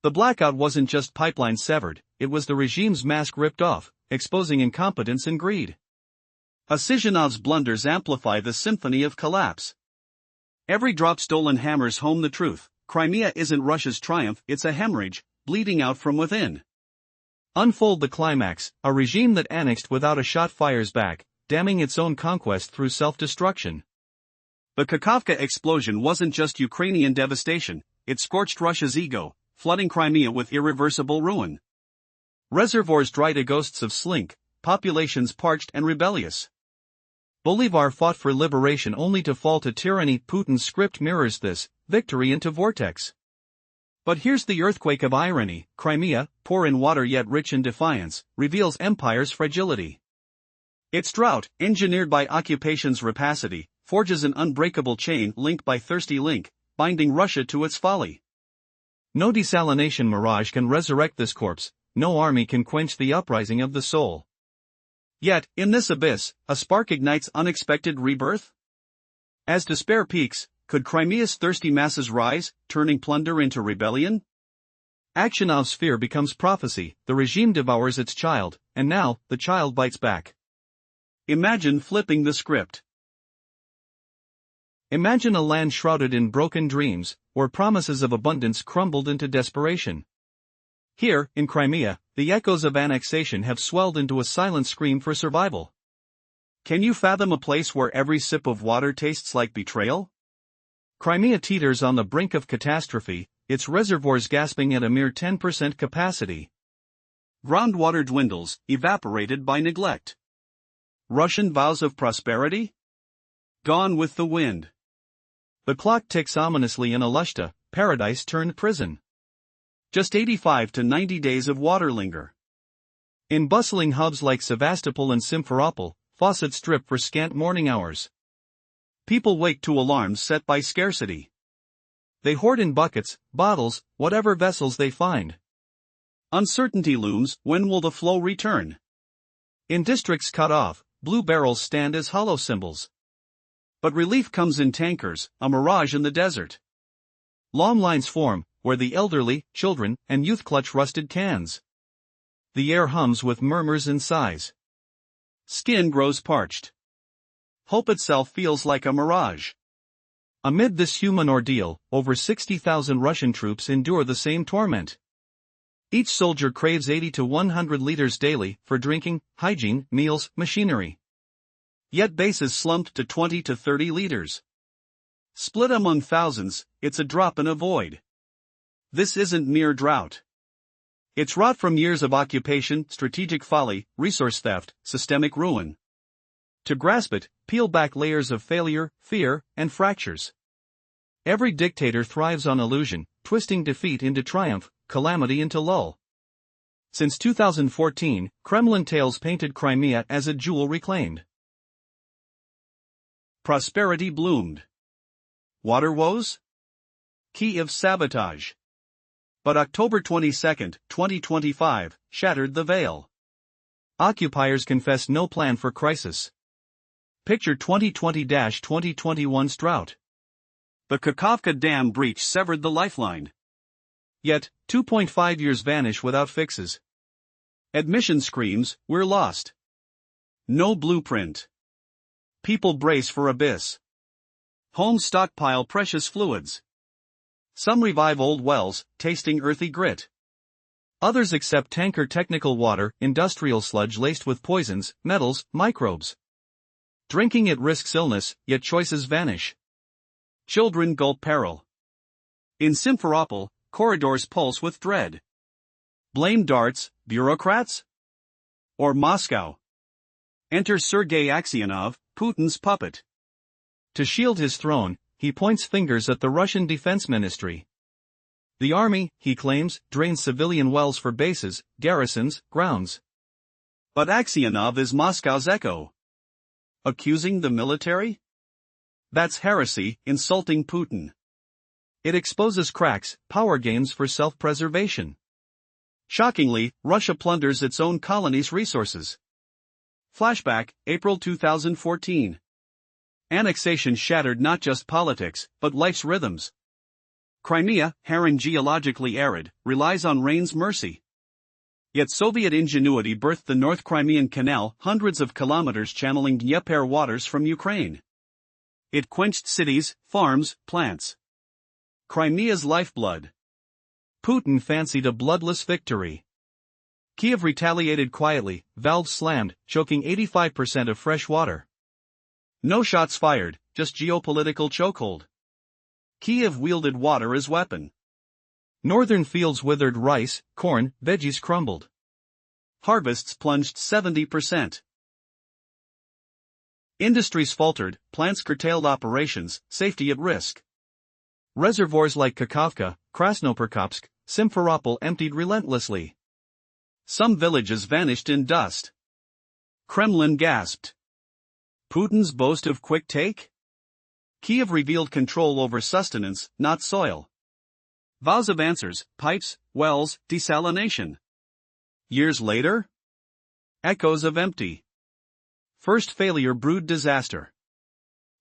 The blackout wasn't just pipelines severed, it was the regime's mask ripped off, exposing incompetence and greed. Asyzhonov's blunders amplify the symphony of collapse. Every drop stolen hammers home the truth: Crimea isn't Russia's triumph, it's a hemorrhage, bleeding out from within. Unfold the climax: a regime that annexed without a shot fires back, damning its own conquest through self-destruction. The Kakhovka explosion wasn't just Ukrainian devastation, it scorched Russia's ego, flooding Crimea with irreversible ruin. Reservoirs dry to ghosts of slink, populations parched and rebellious. Bolivar fought for liberation only to fall to tyranny. Putin's script mirrors this, victory into vortex. But here's the earthquake of irony: Crimea, poor in water yet rich in defiance, reveals empire's fragility. Its drought, engineered by occupation's rapacity, forges an unbreakable chain linked by thirsty link, binding Russia to its folly. No desalination mirage can resurrect this corpse, no army can quench the uprising of the soul. Yet, in this abyss, a spark ignites unexpected rebirth? As despair peaks, could Crimea's thirsty masses rise, turning plunder into rebellion? Aksionov's fear becomes prophecy: the regime devours its child, and now, the child bites back. Imagine flipping the script. Imagine a land shrouded in broken dreams, where promises of abundance crumbled into desperation. Here, in Crimea, the echoes of annexation have swelled into a silent scream for survival. Can you fathom a place where every sip of water tastes like betrayal? Crimea teeters on the brink of catastrophe, its reservoirs gasping at a mere 10% capacity. Groundwater dwindles, evaporated by neglect. Russian vows of prosperity? Gone with the wind. The clock ticks ominously in Alushta, paradise turned prison. Just 85 to 90 days of water linger. In bustling hubs like Sevastopol and Simferopol, faucets drip for scant morning hours. People wake to alarms set by scarcity. They hoard in buckets, bottles, whatever vessels they find. Uncertainty looms: when will the flow return? In districts cut off, blue barrels stand as hollow symbols. But relief comes in tankers, a mirage in the desert. Long lines form, where the elderly, children, and youth clutch rusted cans. The air hums with murmurs and sighs. Skin grows parched. Hope itself feels like a mirage. Amid this human ordeal, over 60,000 Russian troops endure the same torment. Each soldier craves 80 to 100 liters daily, for drinking, hygiene, meals, machinery. Yet bases slumped to 20 to 30 liters. Split among thousands, it's a drop in a void. This isn't mere drought. It's rot from years of occupation, strategic folly, resource theft, systemic ruin. To grasp it, peel back layers of failure, fear, and fractures. Every dictator thrives on illusion, twisting defeat into triumph, calamity into lull. Since 2014, Kremlin tales painted Crimea as a jewel reclaimed. Prosperity bloomed. Water woes? Kyiv sabotage. But October 22, 2025, shattered the veil. Occupiers confess no plan for crisis. Picture 2020-2021's drought. The Kakhovka Dam breach severed the lifeline. Yet, 2.5 years vanish without fixes. Admission screams, "We're lost." No blueprint. People brace for abyss. Homes stockpile precious fluids. Some revive old wells, tasting earthy grit. Others accept tanker technical water, industrial sludge laced with poisons, metals, microbes. Drinking it risks illness, yet choices vanish. Children gulp peril. In Simferopol, corridors pulse with dread. Blame darts, bureaucrats? Or Moscow? Enter Sergei Aksionov, Putin's puppet. To shield his throne, he points fingers at the Russian Defense Ministry. The army, he claims, drains civilian wells for bases, garrisons, grounds. But Aksionov is Moscow's echo. Accusing the military? That's heresy, insulting Putin. It exposes cracks, power games for self-preservation. Shockingly, Russia plunders its own colonies' resources. Flashback, April 2014. Annexation shattered not just politics, but life's rhythms. Crimea, barren geologically arid, relies on rain's mercy. Yet Soviet ingenuity birthed the North Crimean Canal, hundreds of kilometers channeling Dnieper waters from Ukraine. It quenched cities, farms, plants. Crimea's lifeblood. Putin fancied a bloodless victory. Kiev retaliated quietly, valves slammed, choking 85% of fresh water. No shots fired, just geopolitical chokehold. Kiev wielded water as weapon. Northern fields withered rice, corn, veggies crumbled. Harvests plunged 70%. Industries faltered, plants curtailed operations, safety at risk. Reservoirs like Kakhovka, Krasnoperkopsk, Simferopol emptied relentlessly. Some villages vanished in dust. Kremlin gasped. Putin's boast of quick take? Kiev revealed control over sustenance, not soil. Vows of answers, pipes, wells, desalination. Years later? Echoes of empty. First failure brewed disaster.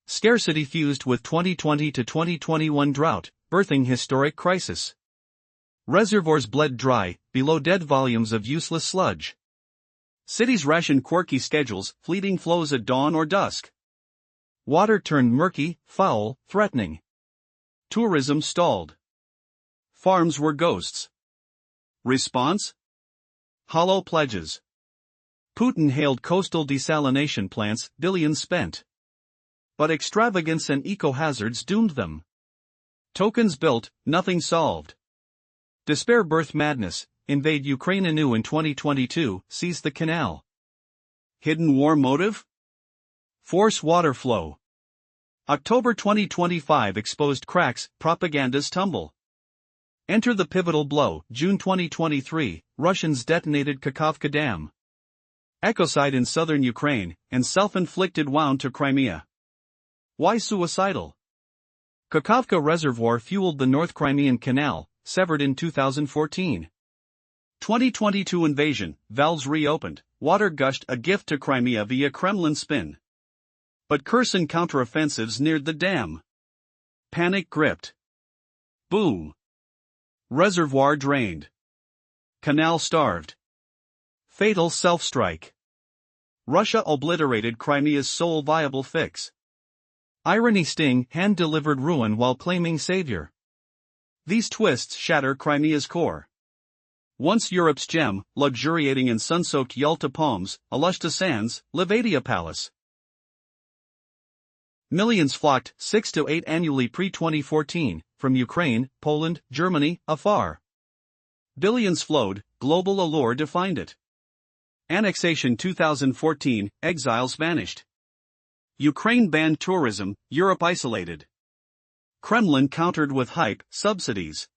Scarcity fused with 2020 to 2021 drought, birthing historic crisis. Reservoirs bled dry, below dead volumes of useless sludge. Cities rationed quirky schedules, fleeting flows at dawn or dusk. Water turned murky, foul, threatening. Tourism stalled. Farms were ghosts. Response? Hollow pledges. Putin hailed coastal desalination plants, billions spent. But extravagance and eco-hazards doomed them. Tokens built, nothing solved. Despair birthed madness, invade Ukraine anew in 2022, seize the canal. Hidden war motive? Force water flow. October 2025 exposed cracks, propaganda's tumble. Enter the pivotal blow, June 2023, Russians detonated Kakhovka Dam. Ecocide in southern Ukraine, and self-inflicted wound to Crimea. Why suicidal? Kakhovka Reservoir fueled the North Crimean Canal, severed in 2014. 2022 invasion, valves reopened, water gushed, a gift to Crimea via Kremlin spin. But Kherson counteroffensives neared the dam. Panic gripped. Boom. Reservoir drained. Canal starved. Fatal self-strike. Russia obliterated Crimea's sole viable fix. Irony sting, hand-delivered ruin while claiming savior. These twists shatter Crimea's core. Once Europe's gem, luxuriating in sun-soaked Yalta palms, Alushta sands, Livadia Palace. Millions flocked, 6 to 8 annually pre-2014, from Ukraine, Poland, Germany, afar. Billions flowed, global allure defined it. Annexation 2014, exiles vanished. Ukraine banned tourism, Europe isolated. Kremlin countered with hype, subsidies.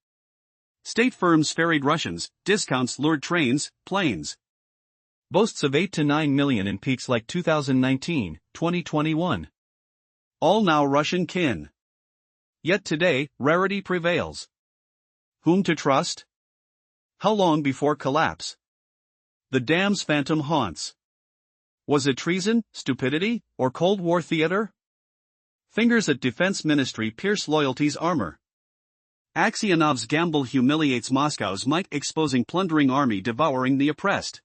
State firms ferried Russians, discounts lured trains, planes. Boasts of 8 to 9 million in peaks like 2019, 2021. All now Russian kin. Yet today, rarity prevails. Whom to trust? How long before collapse? The dam's phantom haunts. Was it treason, stupidity, or Cold War theater? Fingers at Defense Ministry pierce loyalty's armor. Aksionov's gamble humiliates Moscow's might, exposing plundering army devouring the oppressed.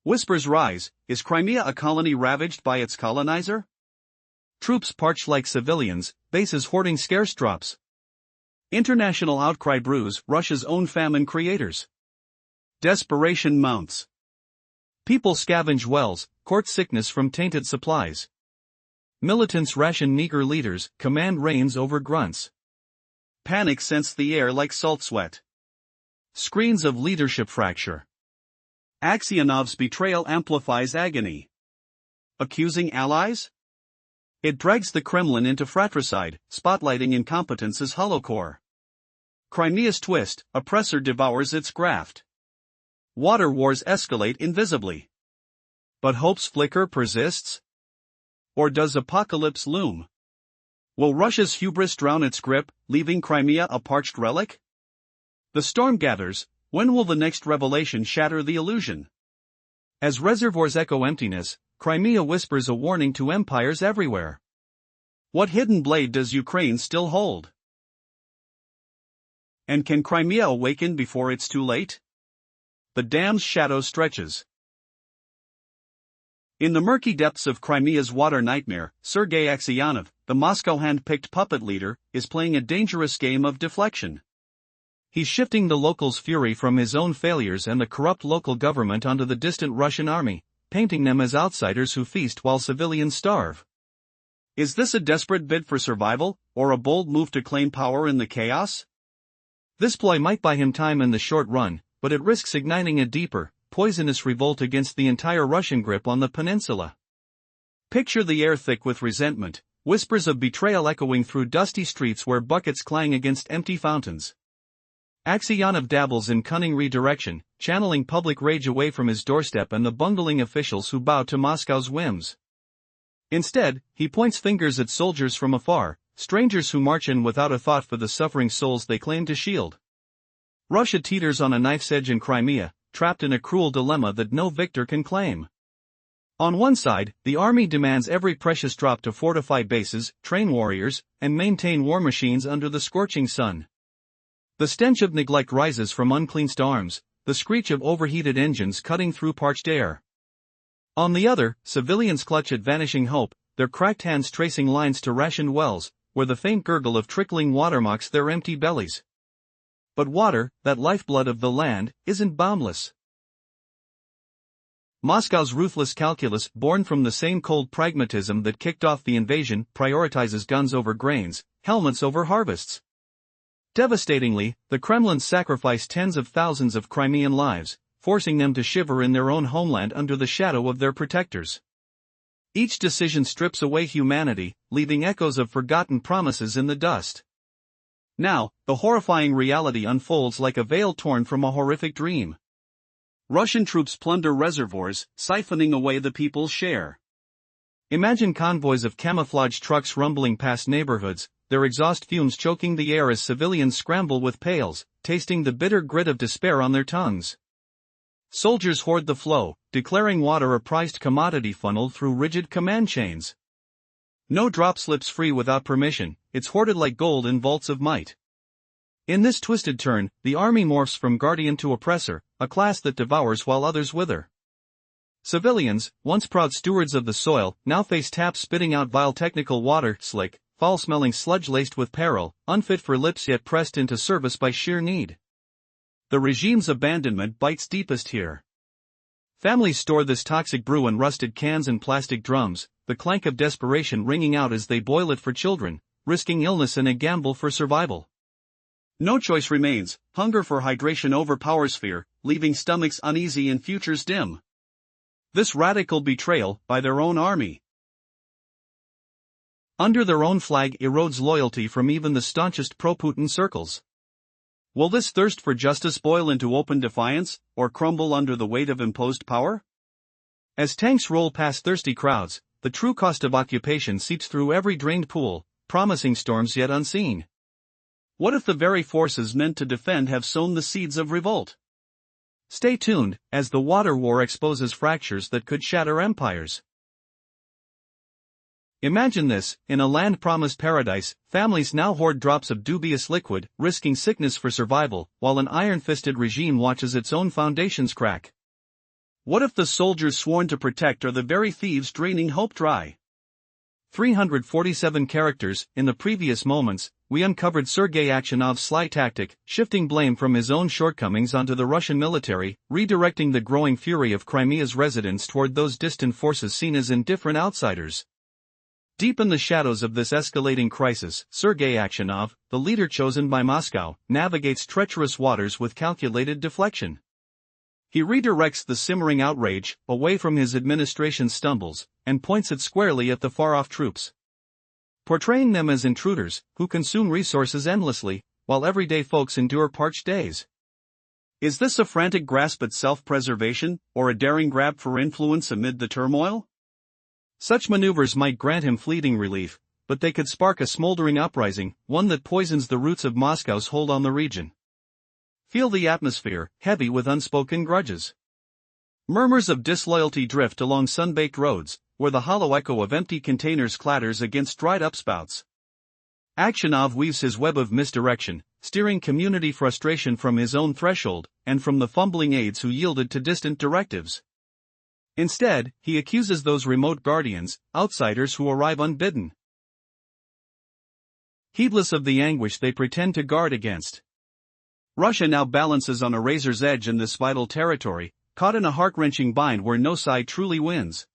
Whispers rise, is Crimea a colony ravaged by its colonizer? Troops parch like civilians, bases hoarding scarce drops. International outcry brews, Russia's own famine creators. Desperation mounts. People scavenge wells, court sickness from tainted supplies. Militants ration meager leaders, command reigns over grunts. Panic scents the air like salt sweat. Screens of leadership fracture. Aksionov's betrayal amplifies agony. Accusing allies? It drags the Kremlin into fratricide, spotlighting incompetence as holocaust. Crimea's twist, oppressor devours its graft. Water wars escalate invisibly. But hope's flicker persists? Or does apocalypse loom? Will Russia's hubris drown its grip, leaving Crimea a parched relic? The storm gathers, when will the next revelation shatter the illusion? As reservoirs echo emptiness, Crimea whispers a warning to empires everywhere. What hidden blade does Ukraine still hold? And can Crimea awaken before it's too late? The dam's shadow stretches. In the murky depths of Crimea's water nightmare, Sergei Aksionov, the Moscow hand-picked puppet leader, is playing a dangerous game of deflection. He's shifting the locals' fury from his own failures and the corrupt local government onto the distant Russian army, painting them as outsiders who feast while civilians starve. Is this a desperate bid for survival, or a bold move to claim power in the chaos? This ploy might buy him time in the short run, but it risks igniting a deeper, poisonous revolt against the entire Russian grip on the peninsula. Picture the air thick with resentment, whispers of betrayal echoing through dusty streets where buckets clang against empty fountains. Aksionov dabbles in cunning redirection, channeling public rage away from his doorstep and the bungling officials who bow to Moscow's whims. Instead, he points fingers at soldiers from afar, strangers who march in without a thought for the suffering souls they claim to shield. Russia teeters on a knife's edge in Crimea, trapped in a cruel dilemma that no victor can claim. On one side, the army demands every precious drop to fortify bases, train warriors, and maintain war machines under the scorching sun. The stench of neglect rises from uncleansed arms, the screech of overheated engines cutting through parched air. On the other, civilians clutch at vanishing hope, their cracked hands tracing lines to rationed wells, where the faint gurgle of trickling water mocks their empty bellies. But water, that lifeblood of the land, isn't boundless. Moscow's ruthless calculus, born from the same cold pragmatism that kicked off the invasion, prioritizes guns over grains, helmets over harvests. Devastatingly, the Kremlin sacrificed tens of thousands of Crimean lives, forcing them to shiver in their own homeland under the shadow of their protectors. Each decision strips away humanity, leaving echoes of forgotten promises in the dust. Now, the horrifying reality unfolds like a veil torn from a horrific dream. Russian troops plunder reservoirs, siphoning away the people's share. Imagine convoys of camouflaged trucks rumbling past neighborhoods, their exhaust fumes choking the air as civilians scramble with pails, tasting the bitter grit of despair on their tongues. Soldiers hoard the flow, declaring water a prized commodity funneled through rigid command chains. No drop slips free without permission, it's hoarded like gold in vaults of might. In this twisted turn, the army morphs from guardian to oppressor, a class that devours while others wither. Civilians, once proud stewards of the soil, now face taps spitting out vile technical water, slick, foul-smelling sludge laced with peril, unfit for lips yet pressed into service by sheer need. The regime's abandonment bites deepest here. Families store this toxic brew in rusted cans and plastic drums, the clank of desperation ringing out as they boil it for children, risking illness in a gamble for survival. No choice remains, hunger for hydration overpowers fear, leaving stomachs uneasy and futures dim. This radical betrayal, by their own army, under their own flag, erodes loyalty from even the staunchest pro-Putin circles. Will this thirst for justice boil into open defiance, or crumble under the weight of imposed power? As tanks roll past thirsty crowds, the true cost of occupation seeps through every drained pool, promising storms yet unseen. What if the very forces meant to defend have sown the seeds of revolt? Stay tuned, as the water war exposes fractures that could shatter empires. Imagine this: in a land-promised paradise, families now hoard drops of dubious liquid, risking sickness for survival, while an iron-fisted regime watches its own foundations crack. What if the soldiers sworn to protect are the very thieves draining hope dry? 347 characters. In the previous moments, we uncovered Sergei Aksionov's sly tactic, shifting blame from his own shortcomings onto the Russian military, redirecting the growing fury of Crimea's residents toward those distant forces seen as indifferent outsiders. Deep in the shadows of this escalating crisis, Sergei Aksionov, the leader chosen by Moscow, navigates treacherous waters with calculated deflection. He redirects the simmering outrage away from his administration's stumbles and points it squarely at the far-off troops, portraying them as intruders who consume resources endlessly, while everyday folks endure parched days. Is this a frantic grasp at self-preservation, or a daring grab for influence amid the turmoil? Such maneuvers might grant him fleeting relief, but they could spark a smoldering uprising, one that poisons the roots of Moscow's hold on the region. Feel the atmosphere, heavy with unspoken grudges. Murmurs of disloyalty drift along sun-baked roads, where the hollow echo of empty containers clatters against dried-up spouts. Aksionov weaves his web of misdirection, steering community frustration from his own threshold, and from the fumbling aides who yielded to distant directives. Instead, he accuses those remote guardians, outsiders who arrive unbidden, heedless of the anguish they pretend to guard against. Russia now balances on a razor's edge in this vital territory, caught in a heart-wrenching bind where no side truly wins.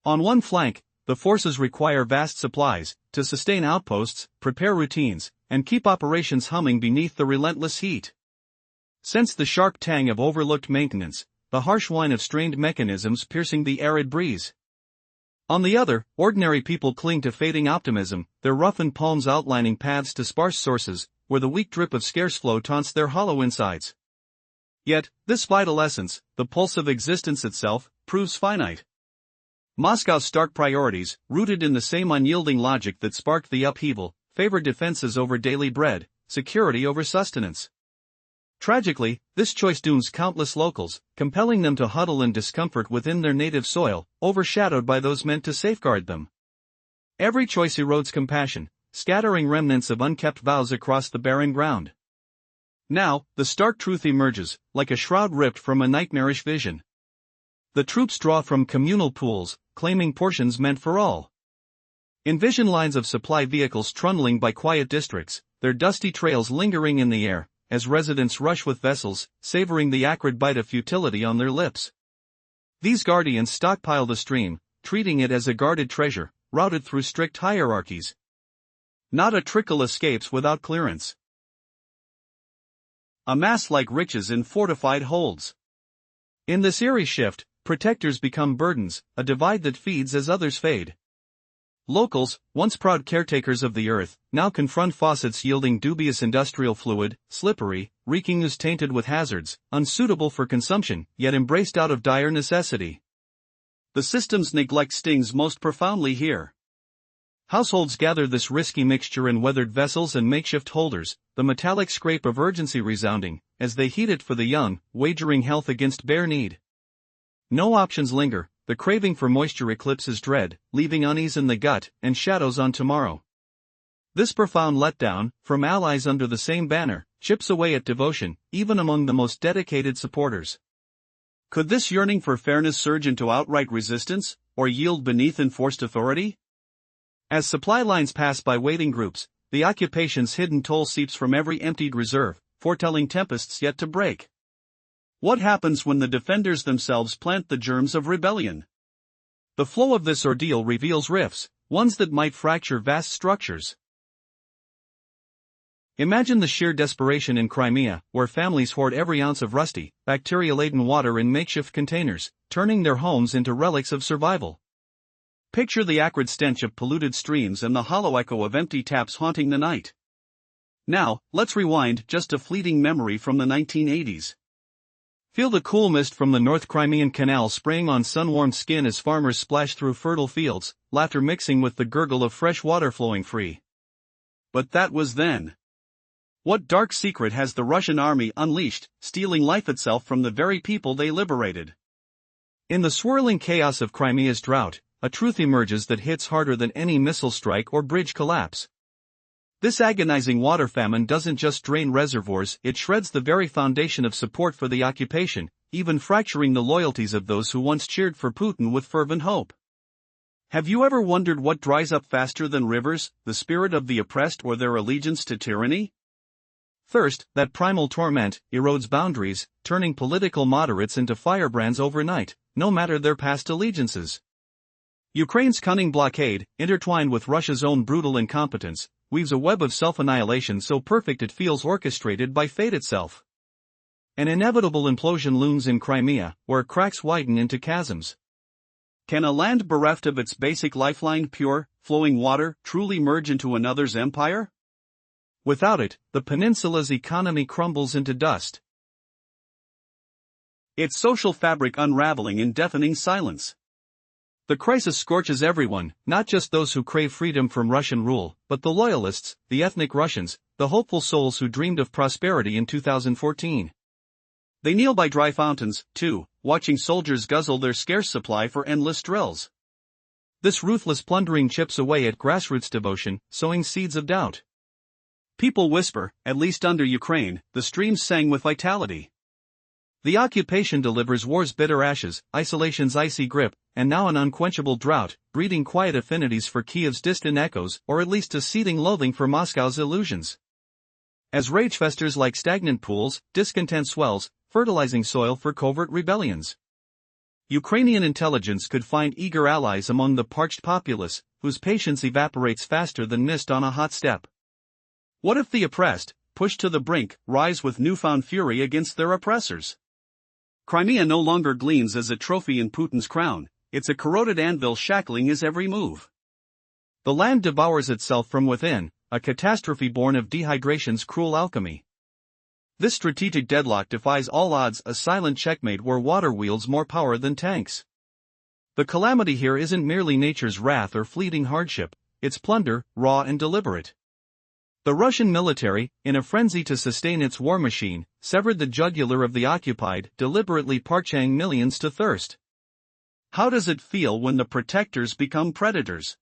On one flank, the forces require vast supplies to sustain outposts, prepare routines, and keep operations humming beneath the relentless heat. Sense the sharp tang of overlooked maintenance, the harsh whine of strained mechanisms piercing the arid breeze. On the other, ordinary people cling to fading optimism, their roughened palms outlining paths to sparse sources, where the weak drip of scarce flow taunts their hollow insides. Yet, this vital essence, the pulse of existence itself, proves finite. Moscow's stark priorities, rooted in the same unyielding logic that sparked the upheaval, favor defenses over daily bread, security over sustenance. Tragically, this choice dooms countless locals, compelling them to huddle in discomfort within their native soil, overshadowed by those meant to safeguard them. Every choice erodes compassion, scattering remnants of unkept vows across the barren ground. Now, the stark truth emerges, like a shroud ripped from a nightmarish vision. The troops draw from communal pools, claiming portions meant for all. Envision lines of supply vehicles trundling by quiet districts, their dusty trails lingering in the air, as residents rush with vessels, savoring the acrid bite of futility on their lips. These guardians stockpile the stream, treating it as a guarded treasure, routed through strict hierarchies. Not a trickle escapes without clearance. Amassed like riches in fortified holds. In this eerie shift, protectors become burdens, a divide that feeds as others fade. Locals, once proud caretakers of the earth, now confront faucets yielding dubious industrial fluid, slippery, reeking ooze tainted with hazards, unsuitable for consumption, yet embraced out of dire necessity. The system's neglect stings most profoundly here. Households gather this risky mixture in weathered vessels and makeshift holders, the metallic scrape of urgency resounding, as they heat it for the young, wagering health against bare need. No options linger, the craving for moisture eclipses dread, leaving unease in the gut and shadows on tomorrow. This profound letdown, from allies under the same banner, chips away at devotion, even among the most dedicated supporters. Could this yearning for fairness surge into outright resistance, or yield beneath enforced authority? As supply lines pass by waiting groups, the occupation's hidden toll seeps from every emptied reserve, foretelling tempests yet to break. What happens when the defenders themselves plant the germs of rebellion? The flow of this ordeal reveals rifts, ones that might fracture vast structures. Imagine the sheer desperation in Crimea, where families hoard every ounce of rusty, bacteria-laden water in makeshift containers, turning their homes into relics of survival. Picture the acrid stench of polluted streams and the hollow echo of empty taps haunting the night. Now, let's rewind just a fleeting memory from the 1980s. Feel the cool mist from the North Crimean Canal spraying on sun-warmed skin as farmers splash through fertile fields, laughter mixing with the gurgle of fresh water flowing free. But that was then. What dark secret has the Russian army unleashed, stealing life itself from the very people they liberated? In the swirling chaos of Crimea's drought, a truth emerges that hits harder than any missile strike or bridge collapse. This agonizing water famine doesn't just drain reservoirs, it shreds the very foundation of support for the occupation, even fracturing the loyalties of those who once cheered for Putin with fervent hope. Have you ever wondered what dries up faster than rivers, the spirit of the oppressed or their allegiance to tyranny? Thirst, that primal torment, erodes boundaries, turning political moderates into firebrands overnight, no matter their past allegiances. Ukraine's cunning blockade, intertwined with Russia's own brutal incompetence, weaves a web of self-annihilation so perfect it feels orchestrated by fate itself. An inevitable implosion looms in Crimea, where cracks widen into chasms. Can a land bereft of its basic lifeline, pure, flowing water, truly merge into another's empire? Without it, the peninsula's economy crumbles into dust. Its social fabric unraveling in deafening silence. The crisis scorches everyone, not just those who crave freedom from Russian rule, but the loyalists, the ethnic Russians, the hopeful souls who dreamed of prosperity in 2014. They kneel by dry fountains, too, watching soldiers guzzle their scarce supply for endless drills. This ruthless plundering chips away at grassroots devotion, sowing seeds of doubt. People whisper, at least under Ukraine, the streams sang with vitality. The occupation delivers war's bitter ashes, isolation's icy grip, and now an unquenchable drought, breeding quiet affinities for Kiev's distant echoes, or at least a seething loathing for Moscow's illusions. As rage festers like stagnant pools, discontent swells, fertilizing soil for covert rebellions. Ukrainian intelligence could find eager allies among the parched populace, whose patience evaporates faster than mist on a hot steppe. What if the oppressed, pushed to the brink, rise with newfound fury against their oppressors? Crimea no longer gleams as a trophy in Putin's crown, it's a corroded anvil shackling his every move. The land devours itself from within, a catastrophe born of dehydration's cruel alchemy. This strategic deadlock defies all odds, a silent checkmate where water wields more power than tanks. The calamity here isn't merely nature's wrath or fleeting hardship, it's plunder, raw and deliberate. The Russian military, in a frenzy to sustain its war machine, severed the jugular of the occupied, deliberately parching millions to thirst. How does it feel when the protectors become predators?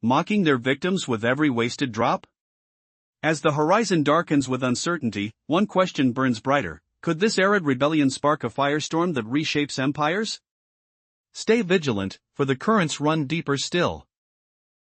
Mocking their victims with every wasted drop? As the horizon darkens with uncertainty, one question burns brighter: could this arid rebellion spark a firestorm that reshapes empires? Stay vigilant, for the currents run deeper still.